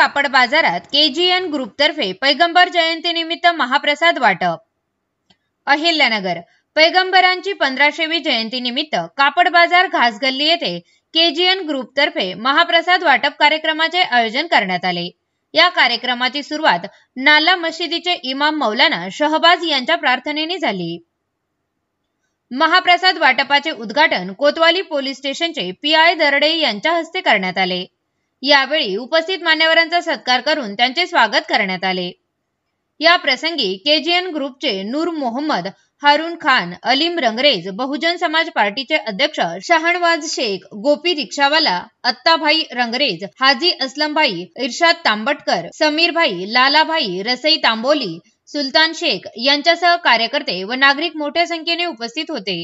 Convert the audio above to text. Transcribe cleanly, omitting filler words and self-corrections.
कापड बाजारात केजीएन ग्रुपतर्फे पैगंबर जयंतीनिमित्त महाप्रसाद वाटप. अहिल्यानगर पैगंबरांची 1500वी जयंतीनिमित्त कापड बाजार घासगल्ली येथे केजीएन ग्रुपतर्फे महाप्रसाद वाटप कार्यक्रमाचे आयोजन करण्यात आले. या कार्यक्रमाची सुरुवात नाला मशिदीचे इमाम मौलाना शहबाज यांच्या प्रार्थनेने झाली. महाप्रसाद वाटपाचे उद्घाटन कोतवाली पोलीस स्टेशनचे पीआय दरडे यांच्या हस्ते करण्यात आले. यावेळी उपस्थित मान्यवरांचा सत्कार करून त्यांचे स्वागत करण्यात आले. या प्रसंगी केजीएन ग्रुपचे नूर मोहम्मद, हारून खान, अलीम रंगरेज, बहुजन समाज पार्टीचे अध्यक्ष शहानवाज शेख, गोपी रिक्षावाला, अत्ताभाई रंगरेज, हाजी असलमभाई, इर्शाद तांबटकर, समीरभाई, लालाभाई, रसई तांबोली, सुलतान शेख यांच्यासह कार्यकर्ते व नागरिक मोठ्या संख्येने उपस्थित होते.